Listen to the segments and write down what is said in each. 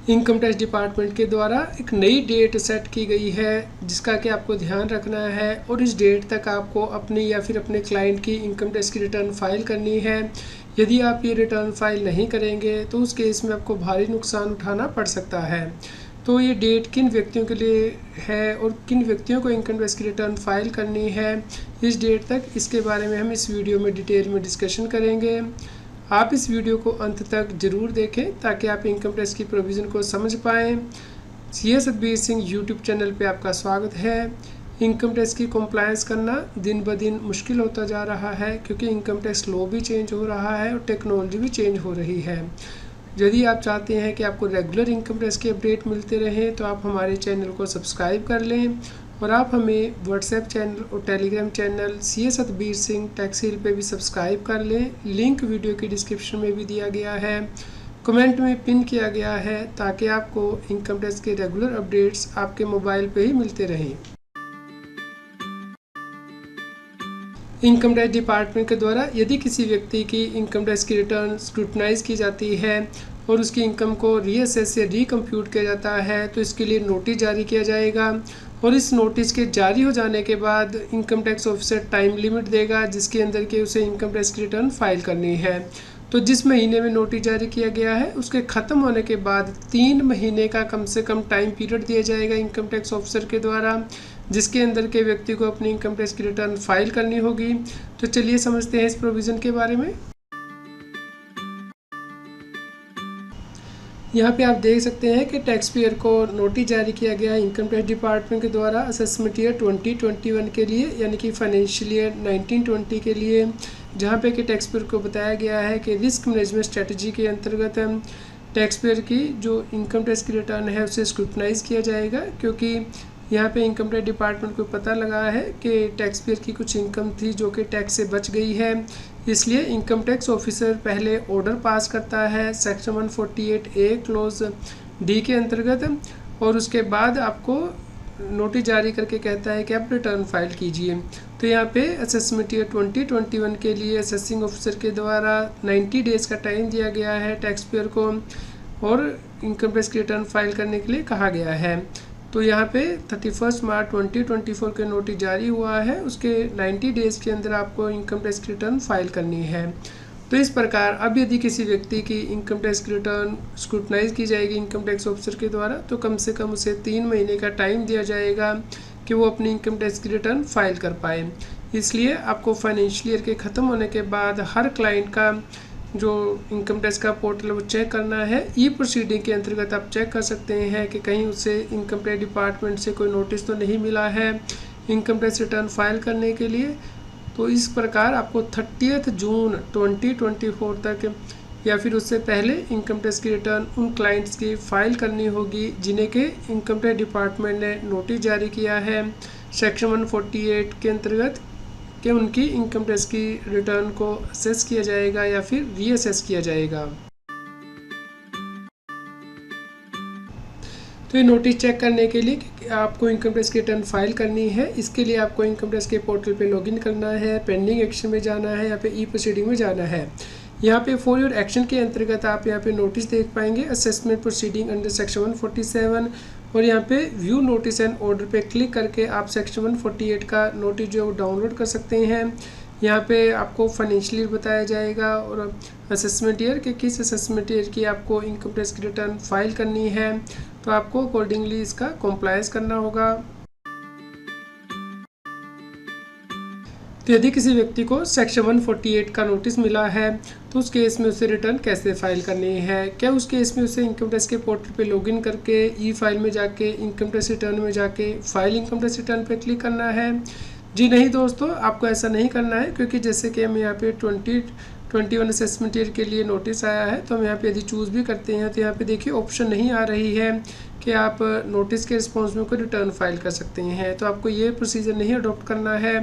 Income tax department के द्वारा एक नई डेट सेट की गई है जिसका कि आपको ध्यान रखना है और इस डेट तक आपको अपनी या फिर अपने क्लाइंट की इनकम टैक्स की रिटर्न फाइल करनी है। यदि आप ये रिटर्न फाइल नहीं करेंगे तो उस केस में आपको भारी नुकसान उठाना पड़ सकता है। तो ये डेट किन व्यक्तियों के लिए है और किन व्यक्तियों को इनकम टैक्स की रिटर्न फाइल करनी है इस डेट तक, इसके बारे में हम इस वीडियो में डिटेल में डिस्कशन करेंगे। आप इस वीडियो को अंत तक ज़रूर देखें ताकि आप इनकम टैक्स की प्रोविज़न को समझ पाएँ। CA Satbir Singh YouTube channel पे आपका स्वागत है। इनकम टैक्स की कंप्लायंस करना दिन ब दिन मुश्किल होता जा रहा है क्योंकि इनकम टैक्स लॉ भी चेंज हो रहा है और टेक्नोलॉजी भी चेंज हो रही है। यदि आप चाहते हैं कि आपको रेगुलर इनकम टैक्स के अपडेट मिलते रहें तो आप हमारे चैनल को सब्सक्राइब कर लें और आप हमें व्हाट्सएप चैनल और Telegram channel CA Satbir Singh Taxile पे भी सब्सक्राइब कर लें। लिंक वीडियो की डिस्क्रिप्शन में भी दिया गया है, कमेंट में पिन किया गया है ताकि आपको इनकम टैक्स के रेगुलर अपडेट्स आपके मोबाइल पे ही मिलते रहें। इनकम टैक्स डिपार्टमेंट के द्वारा यदि किसी व्यक्ति की इनकम टैक्स की रिटर्न स्क्रूटनाइज की जाती है और उसकी इनकम को रीअसेस या रीकम्प्यूट किया जाता है तो इसके लिए नोटिस जारी किया जाएगा और इस नोटिस के जारी हो जाने के बाद income tax officer time limit देगा जिसके अंदर के उसे इनकम टैक्स की रिटर्न फाइल करनी है। तो जिस महीने में नोटिस जारी किया गया है उसके ख़त्म होने के बाद 3 महीने का कम से कम टाइम पीरियड दिया जाएगा इनकम टैक्स ऑफिसर के द्वारा जिसके अंदर के व्यक्ति को अपनी इनकम टैक्स की रिटर्न फाइल करनी होगी। तो चलिए समझते हैं इस प्रोविज़न के बारे में। यहाँ पे आप देख सकते हैं कि टैक्स पेयर को नोटिस जारी किया गया है इनकम टैक्स डिपार्टमेंट के द्वारा असेसमेंट ईयर 2021 के लिए यानी कि फाइनेंशियल ईयर 1920 के लिए, जहाँ पे कि टैक्स पेयर को बताया गया है कि रिस्क मैनेजमेंट स्ट्रेटजी के अंतर्गत टैक्स पेयर की जो इनकम टैक्स की रिटर्न है उसे स्क्रूटनाइज किया जाएगा क्योंकि यहाँ पे इनकम टैक्स डिपार्टमेंट को पता लगा है कि टैक्स पेयर की कुछ इनकम थी जो कि टैक्स से बच गई है। इसलिए इनकम टैक्स ऑफिसर पहले ऑर्डर पास करता है सेक्शन 148A क्लोज डी के अंतर्गत और उसके बाद आपको नोटिस जारी करके कहता है कि आप रिटर्न फाइल कीजिए। तो यहाँ पे असेसमेंट ईयर 2021 के लिए असेसिंग ऑफिसर के द्वारा 90 डेज़ का टाइम दिया गया है टैक्स पेयर को और इनकम टैक्स की रिटर्न फाइल करने के लिए कहा गया है। तो यहाँ पे 31 मार्च 2024 के नोटिस जारी हुआ है, उसके 90 डेज़ के अंदर आपको इनकम टैक्स की रिटर्न फाइल करनी है। तो इस प्रकार अब यदि किसी व्यक्ति की इनकम टैक्स की रिटर्न स्क्रूटनाइज की जाएगी इनकम टैक्स ऑफिसर के द्वारा तो कम से कम उसे 3 महीने का टाइम दिया जाएगा कि वो अपनी इनकम टैक्स की रिटर्न फाइल कर पाए। इसलिए आपको फाइनेंशियल ईयर के ख़त्म होने के बाद हर क्लाइंट का जो इनकम टैक्स का पोर्टल वो चेक करना है। ई प्रोसीडिंग के अंतर्गत आप चेक कर सकते हैं कि कहीं उसे इनकम टैक्स डिपार्टमेंट से कोई नोटिस तो नहीं मिला है इनकम टैक्स रिटर्न फाइल करने के लिए। तो इस प्रकार आपको 30 जून 2024 तक या फिर उससे पहले इनकम टैक्स की रिटर्न उन क्लाइंट्स की फ़ाइल करनी होगी जिन्हें के इनकम टैक्स डिपार्टमेंट ने नोटिस जारी किया है सेक्शन 148 के अंतर्गत कि उनकी इनकम टैक्स की रिटर्न को असेस किया जाएगा या फिर रीअसेस किया जाएगा। तो ये नोटिस चेक करने के लिए कि आपको इनकम टैक्स की रिटर्न फाइल करनी है, इसके लिए आपको इनकम टैक्स के पोर्टल पे लॉगिन करना है, पेंडिंग एक्शन में जाना है, यहाँ पे ई प्रोसीडिंग में जाना है। यहाँ पे फॉर योर एक्शन के अंतर्गत आप यहाँ पे नोटिस देख पाएंगे असेसमेंट प्रोसीडिंग अंडर सेक्शन 147 और यहाँ पे व्यू नोटिस एंड ऑर्डर पे क्लिक करके आप सेक्शन 148 का नोटिस जो है वो डाउनलोड कर सकते हैं। यहाँ पे आपको फाइनेंशियल ईयर बताया जाएगा और असेसमेंट ईयर के किस असेसमेंट ईयर की आपको इनकम टैक्स की रिटर्न फाइल करनी है, तो आपको अकॉर्डिंगली इसका कॉम्प्लायंस करना होगा। तो यदि किसी व्यक्ति को सेक्शन 148 का नोटिस मिला है तो उस केस में उसे रिटर्न कैसे फाइल करनी है, क्या उस केस में उसे इनकम टैक्स के पोर्टल पे लॉगिन करके ई फाइल में जाके इनकम टैक्स रिटर्न में जाके फाइल इनकम टैक्स रिटर्न पे क्लिक करना है? जी नहीं दोस्तों, आपको ऐसा नहीं करना है क्योंकि जैसे कि हम यहाँ पे 2021 असेसमेंट ईयर के लिए नोटिस आया है तो हम यहाँ पे यदि चूज़ भी करते हैं तो यहाँ पे देखिए ऑप्शन नहीं आ रही है कि आप नोटिस के रिस्पॉन्स में कोई रिटर्न फाइल कर सकते हैं। तो आपको ये प्रोसीजर नहीं अडॉप्ट करना है।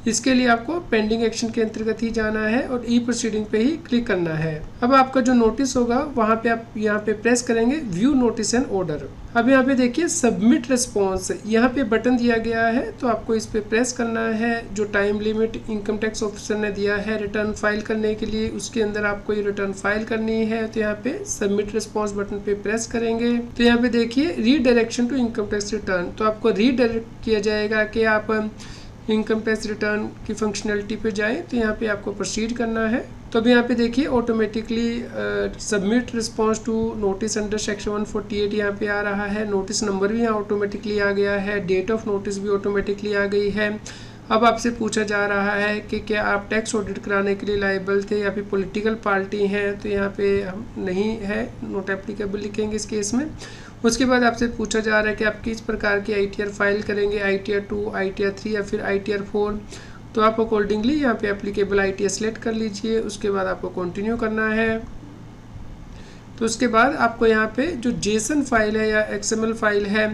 इसके लिए आपको पेंडिंग एक्शन के अंतर्गत ही जाना है और ई प्रोसीडिंग पे ही क्लिक करना है। अब आपका जो नोटिस होगा वहाँ पे आप यहाँ पे प्रेस करेंगे व्यू नोटिस एंड ऑर्डर। अब यहाँ पे देखिए सबमिट रिस्पॉन्स, यहाँ पे बटन दिया गया है तो आपको इस पे प्रेस करना है। जो time limit income tax officer ने दिया है रिटर्न फाइल करने के लिए, उसके अंदर आपको ये रिटर्न फाइल करनी है। तो यहाँ पे सबमिट रिस्पॉन्स बटन पे प्रेस करेंगे तो यहाँ पे देखिए redirection to income tax return, तो आपको रीडायरेक्ट किया जाएगा कि आप इनकम टैक्स रिटर्न की फंक्शनलिटी पे जाएं। तो यहाँ पे आपको प्रोसीड करना है। तो अभी यहाँ पे देखिए automatically submit response to notice under section 148 यहाँ पे आ रहा है। नोटिस नंबर भी यहाँ ऑटोमेटिकली आ गया है, डेट ऑफ नोटिस भी ऑटोमेटिकली आ गई है। अब आपसे पूछा जा रहा है कि क्या आप टैक्स ऑडिट कराने के लिए लायबल थे या फिर पॉलिटिकल पार्टी हैं, तो यहाँ पे हम नहीं है, नॉट एप्लीकेबल लिखेंगे इस केस में। उसके बाद आपसे पूछा जा रहा है कि आप किस प्रकार की ITR फाइल करेंगे, ITR 2, ITR 3 या फिर ITR 4। तो आप अकॉर्डिंगली यहाँ पे एप्लीकेबल ITR सेलेक्ट कर लीजिए। उसके बाद आपको कंटिन्यू करना है। तो उसके बाद आपको यहाँ पे जो JSON फाइल है या XML फाइल है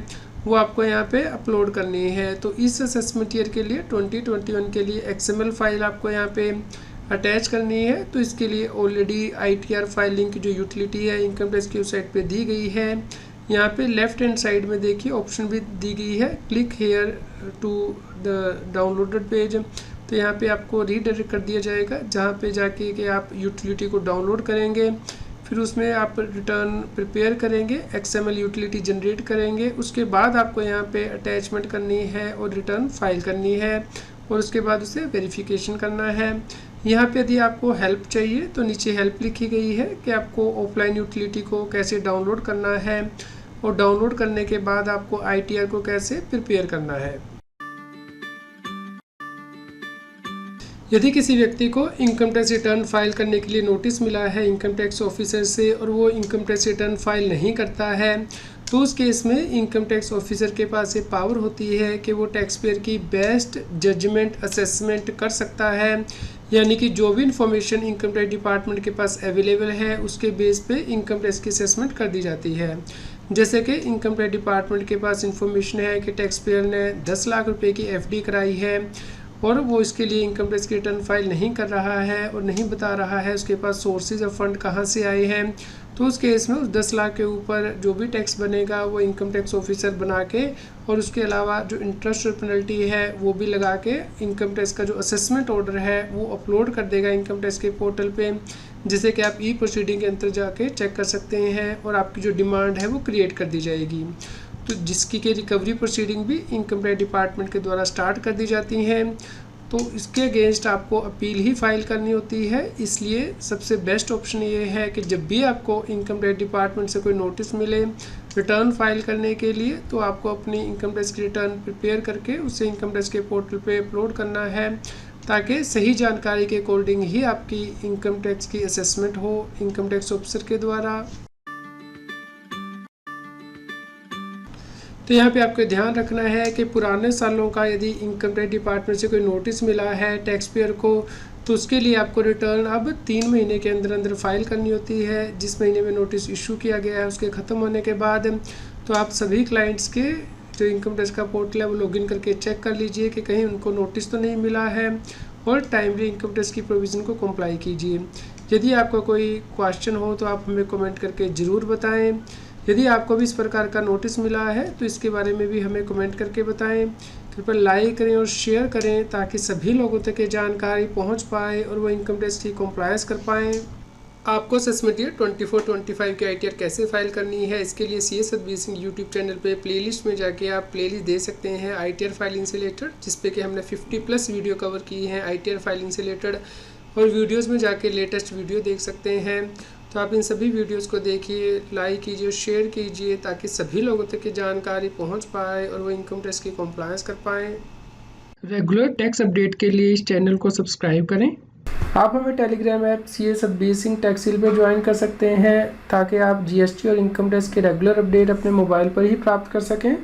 वो आपको यहाँ पे अपलोड करनी है। तो इस असेसमेंट ईयर के लिए 2021 के लिए XML फाइल आपको यहाँ पे अटैच करनी है। तो इसके लिए ऑलरेडी ITR फाइलिंग की जो यूटिलिटी है इनकम टैक्स की वेबसाइट पे दी गई है। यहाँ पे लेफ्ट हैंड साइड में देखिए ऑप्शन भी दी गई है, click here to the downloaded page. तो यहाँ पे आपको रीडायरेक्ट कर दिया जाएगा जहाँ पे जाके कि आप यूटिलिटी को डाउनलोड करेंगे, फिर उसमें आप रिटर्न प्रिपेयर करेंगे, XML यूटिलिटी जनरेट करेंगे। उसके बाद आपको यहाँ पे अटैचमेंट करनी है और रिटर्न फाइल करनी है और उसके बाद उसे वेरिफिकेशन करना है। यहाँ पे यदि आपको हेल्प चाहिए तो नीचे हेल्प लिखी गई है कि आपको ऑफलाइन यूटिलिटी को कैसे डाउनलोड करना है और डाउनलोड करने के बाद आपको ITR को कैसे प्रिपेयर करना है। यदि किसी व्यक्ति को इनकम टैक्स रिटर्न फाइल करने के लिए नोटिस मिला है इनकम टैक्स ऑफिसर से और वो इनकम टैक्स रिटर्न फाइल नहीं करता है, तो उस केस में इनकम टैक्स ऑफिसर के पास ये पावर होती है कि वो टैक्स पेयर की बेस्ट जजमेंट असेसमेंट कर सकता है। यानी कि जो भी इंफॉर्मेशन इनकम टैक्स डिपार्टमेंट के पास अवेलेबल है उसके बेस पे इनकम टैक्स की असेसमेंट कर दी जाती है। जैसे कि इनकम टैक्स डिपार्टमेंट के पास इंफॉर्मेशन है कि टैक्स पेयर ने 10 लाख रुपए की FD कराई है और वो इसके लिए इनकम टैक्स की रिटर्न फाइल नहीं कर रहा है और नहीं बता रहा है उसके पास सोर्सेज ऑफ फंड कहाँ से आए हैं, तो उस केस में उस 10 लाख के ऊपर जो भी टैक्स बनेगा वो इनकम टैक्स ऑफिसर बना के और उसके अलावा जो इंटरेस्ट और पेनल्टी है वो भी लगा के इनकम टैक्स का जो असेसमेंट ऑर्डर है वो अपलोड कर देगा इनकम टैक्स के पोर्टल पे, जिसे कि आप ई प्रोसीडिंग के अंदर जाके चेक कर सकते हैं और आपकी जो डिमांड है वो क्रिएट कर दी जाएगी। तो जिसकी के रिकवरी प्रोसीडिंग भी इनकम टैक्स डिपार्टमेंट के द्वारा स्टार्ट कर दी जाती हैं। तो इसके अगेंस्ट आपको अपील ही फाइल करनी होती है। इसलिए सबसे बेस्ट ऑप्शन ये है कि जब भी आपको इनकम टैक्स डिपार्टमेंट से कोई नोटिस मिले रिटर्न फाइल करने के लिए, तो आपको अपनी इनकम टैक्स की रिटर्न प्रिपेयर करके उसे इनकम टैक्स के पोर्टल पे अपलोड करना है, ताकि सही जानकारी के अकॉर्डिंग ही आपकी इनकम टैक्स की असेसमेंट हो इनकम टैक्स ऑफिसर के द्वारा। तो यहाँ पे आपको ध्यान रखना है कि पुराने सालों का यदि इनकम टैक्स डिपार्टमेंट से कोई नोटिस मिला है टैक्स पेयर को, तो उसके लिए आपको रिटर्न अब 3 महीने के अंदर अंदर फाइल करनी होती है। जिस महीने में नोटिस इशू किया गया है उसके ख़त्म होने के बाद तो आप सभी क्लाइंट्स के जो इनकम टैक्स का पोर्टल है वो लॉगिन करके चेक कर लीजिए कि कहीं उनको नोटिस तो नहीं मिला है और टाइमली इनकम टैक्स की प्रोविज़न को कंप्लाई कीजिए। यदि आपका कोई क्वेश्चन हो तो आप हमें कमेंट करके ज़रूर बताएं। यदि आपको भी इस प्रकार का नोटिस मिला है तो इसके बारे में भी हमें कमेंट करके बताएं। कृपया लाइक करें और शेयर करें ताकि सभी लोगों तक ये जानकारी पहुंच पाए और वो इनकम टैक्स की कंप्लायंस कर पाएँ। आपको असेसमेंट ईयर 24-25 की ITR कैसे फाइल करनी है, इसके लिए CS Satbir Singh YouTube channel पे प्लेलिस्ट में जाके आप प्लेलिस्ट दे सकते हैं ITR फाइलिंग से रिलेटेड, जिसपे कि हमने 50+ वीडियो कवर की हैं ITR फाइलिंग से रिलेटेड, और वीडियोस में जाके लेटेस्ट वीडियो देख सकते हैं। तो आप इन सभी वीडियोस को देखिए, लाइक कीजिए, शेयर कीजिए ताकि सभी लोगों तक ये जानकारी पहुंच पाए और वो इनकम टैक्स की कंप्लायंस कर पाएँ। रेगुलर टैक्स अपडेट के लिए इस चैनल को सब्सक्राइब करें। आप हमें Telegram app CS Satbir Singh Taxile पे ज्वाइन कर सकते हैं ताकि आप GST और इनकम टैक्स के रेगुलर अपडेट अपने मोबाइल पर ही प्राप्त कर सकें।